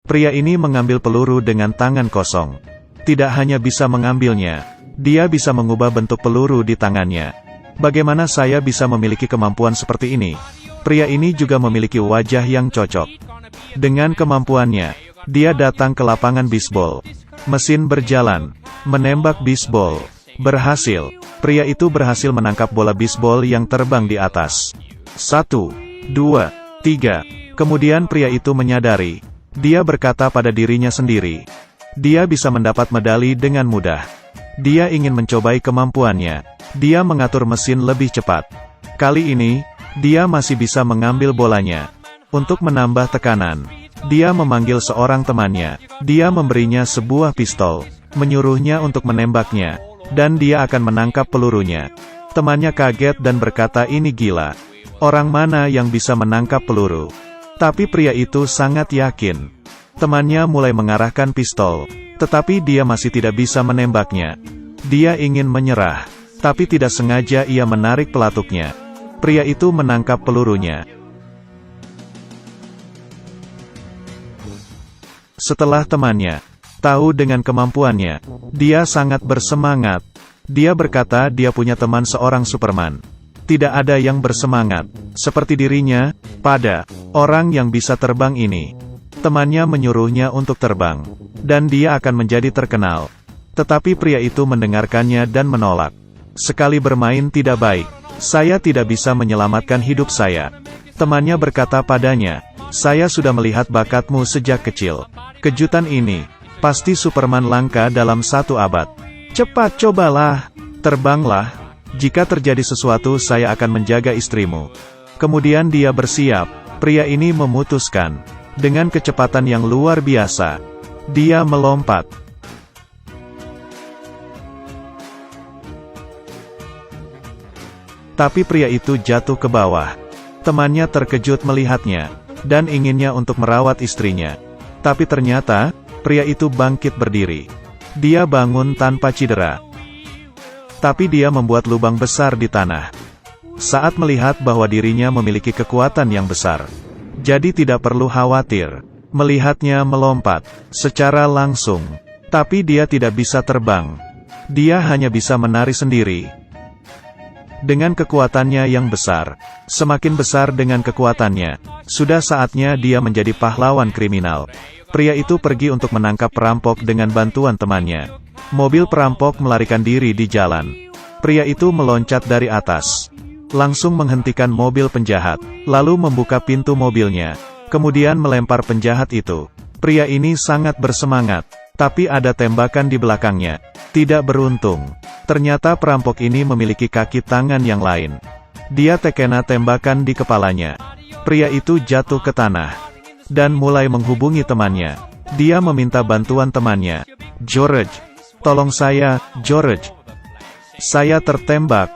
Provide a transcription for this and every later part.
Pria ini mengambil peluru dengan tangan kosong. Tidak hanya bisa mengambilnya, dia bisa mengubah bentuk peluru di tangannya. Bagaimana saya bisa memiliki kemampuan seperti ini? Pria ini juga memiliki wajah yang cocok. Dengan kemampuannya, dia datang ke lapangan bisbol. Mesin berjalan, menembak bisbol. Berhasil. Pria itu berhasil menangkap bola bisbol yang terbang di atas. 1, 2, 3. Kemudian pria itu menyadari. Dia berkata pada dirinya sendiri. Dia bisa mendapat medali dengan mudah. Dia ingin mencobai kemampuannya. Dia mengatur mesin lebih cepat. Kali ini, dia masih bisa mengambil bolanya. Untuk menambah tekanan, dia memanggil seorang temannya. Dia memberinya sebuah pistol, menyuruhnya untuk menembaknya, dan dia akan menangkap pelurunya. Temannya kaget dan berkata, "Ini gila. Orang mana yang bisa menangkap peluru?" Tapi pria itu sangat yakin. Temannya mulai mengarahkan pistol, tetapi dia masih tidak bisa menembaknya. Dia ingin menyerah, tapi tidak sengaja ia menarik pelatuknya. Pria itu menangkap pelurunya. Setelah temannya tahu dengan kemampuannya, dia sangat bersemangat. Dia berkata dia punya teman seorang Superman. Tidak ada yang bersemangat seperti dirinya pada orang yang bisa terbang ini. Temannya menyuruhnya untuk terbang, dan dia akan menjadi terkenal. Tetapi pria itu mendengarkannya dan menolak. Sekali bermain tidak baik. Saya tidak bisa menyelamatkan hidup saya. Temannya berkata padanya, "Saya sudah melihat bakatmu sejak kecil. Kejutan ini, pasti Superman langka dalam 1 abad. Cepat cobalah, terbanglah. Jika terjadi sesuatu saya akan menjaga istrimu." Kemudian dia bersiap. Pria ini memutuskan. Dengan kecepatan yang luar biasa, dia melompat. Tapi pria itu jatuh ke bawah. Temannya terkejut melihatnya, dan inginnya untuk merawat istrinya. Tapi ternyata, pria itu bangkit berdiri. Dia bangun tanpa cedera. Tapi dia membuat lubang besar di tanah. Saat melihat bahwa dirinya memiliki kekuatan yang besar. Jadi tidak perlu khawatir. Melihatnya melompat, secara langsung. Tapi dia tidak bisa terbang. Dia hanya bisa menari sendiri. Dengan kekuatannya yang besar, semakin besar dengan kekuatannya, sudah saatnya dia menjadi pahlawan kriminal. Pria itu pergi untuk menangkap perampok dengan bantuan temannya. Mobil perampok melarikan diri di jalan. Pria itu meloncat dari atas, langsung menghentikan mobil penjahat, lalu membuka pintu mobilnya, kemudian melempar penjahat itu. Pria ini sangat bersemangat, tapi ada tembakan di belakangnya. Tidak beruntung. Ternyata perampok ini memiliki kaki tangan yang lain. Dia terkena tembakan di kepalanya. Pria itu jatuh ke tanah, dan mulai menghubungi temannya. Dia meminta bantuan temannya. "George, tolong saya, George. Saya tertembak."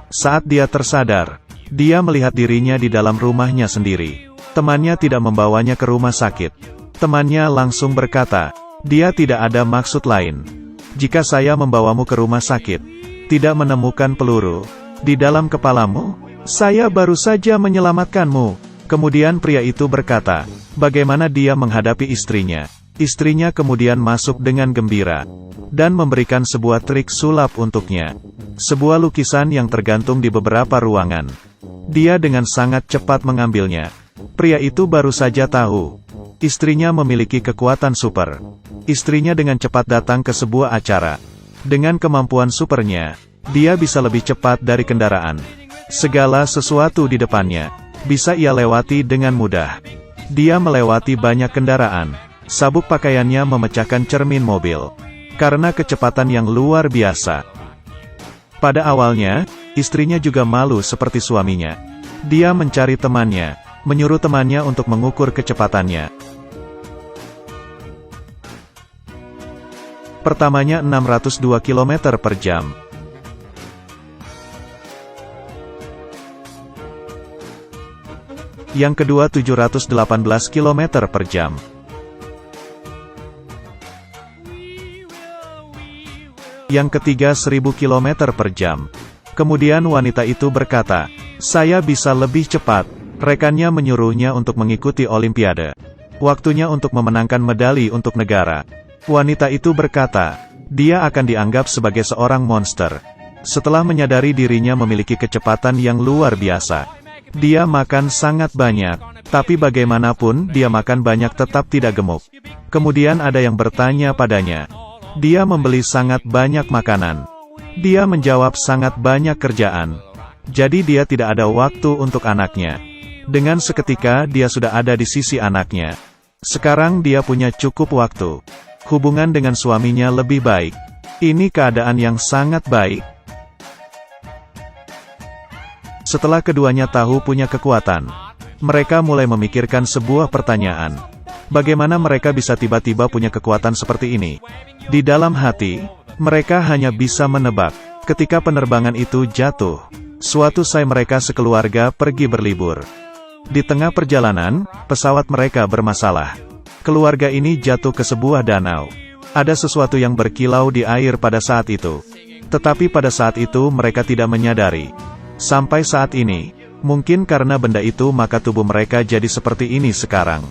Saat dia tersadar, dia melihat dirinya di dalam rumahnya sendiri. Temannya tidak membawanya ke rumah sakit. Temannya langsung berkata, "Dia tidak ada maksud lain. Jika saya membawamu ke rumah sakit, tidak menemukan peluru di dalam kepalamu, saya baru saja menyelamatkanmu." Kemudian pria itu berkata, bagaimana dia menghadapi istrinya. Istrinya kemudian masuk dengan gembira, dan memberikan sebuah trik sulap untuknya. Sebuah lukisan yang tergantung di beberapa ruangan. Dia dengan sangat cepat mengambilnya. Pria itu baru saja tahu, istrinya memiliki kekuatan super. Istrinya dengan cepat datang ke sebuah acara. Dengan kemampuan supernya, dia bisa lebih cepat dari kendaraan. Segala sesuatu di depannya, bisa ia lewati dengan mudah. Dia melewati banyak kendaraan. Sabuk pakaiannya memecahkan cermin mobil. Karena kecepatan yang luar biasa. Pada awalnya, istrinya juga malu seperti suaminya. Dia mencari temannya, menyuruh temannya untuk mengukur kecepatannya. Pertamanya 602 km per jam. Yang kedua 718 km per jam. Yang ketiga 1000 km per jam. Kemudian wanita itu berkata, "Saya bisa lebih cepat." Rekannya menyuruhnya untuk mengikuti Olimpiade. Waktunya untuk memenangkan medali untuk negara. Wanita itu berkata, dia akan dianggap sebagai seorang monster. Setelah menyadari dirinya memiliki kecepatan yang luar biasa, dia makan sangat banyak, tapi bagaimanapun dia makan banyak tetap tidak gemuk. Kemudian ada yang bertanya padanya. Dia membeli sangat banyak makanan. Dia menjawab sangat banyak kerjaan. Jadi dia tidak ada waktu untuk anaknya. Dengan seketika dia sudah ada di sisi anaknya. Sekarang dia punya cukup waktu. Hubungan dengan suaminya lebih baik. Ini keadaan yang sangat baik. Setelah keduanya tahu punya kekuatan, mereka mulai memikirkan sebuah pertanyaan. Bagaimana mereka bisa tiba-tiba punya kekuatan seperti ini? Di dalam hati, mereka hanya bisa menebak. Ketika penerbangan itu jatuh, suatu saat mereka sekeluarga pergi berlibur. Di tengah perjalanan, pesawat mereka bermasalah. Keluarga ini jatuh ke sebuah danau. Ada sesuatu yang berkilau di air pada saat itu. Tetapi pada saat itu mereka tidak menyadari. Sampai saat ini, mungkin karena benda itu maka tubuh mereka jadi seperti ini sekarang.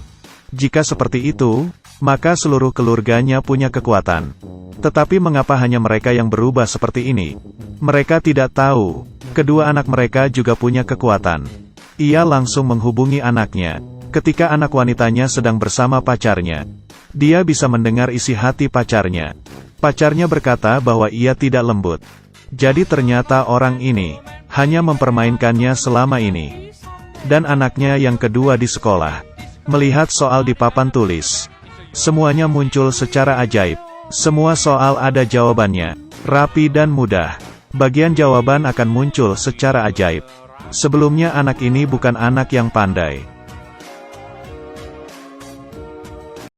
Jika seperti itu, maka seluruh keluarganya punya kekuatan. Tetapi mengapa hanya mereka yang berubah seperti ini? Mereka tidak tahu, kedua anak mereka juga punya kekuatan. Ia langsung menghubungi anaknya. Ketika anak wanitanya sedang bersama pacarnya, dia bisa mendengar isi hati pacarnya. Pacarnya berkata bahwa ia tidak lembut. Jadi ternyata orang ini hanya mempermainkannya selama ini. Dan anaknya yang kedua di sekolah melihat soal di papan tulis. Semuanya muncul secara ajaib. Semua soal ada jawabannya, rapi dan mudah. Bagian jawaban akan muncul secara ajaib. Sebelumnya anak ini bukan anak yang pandai.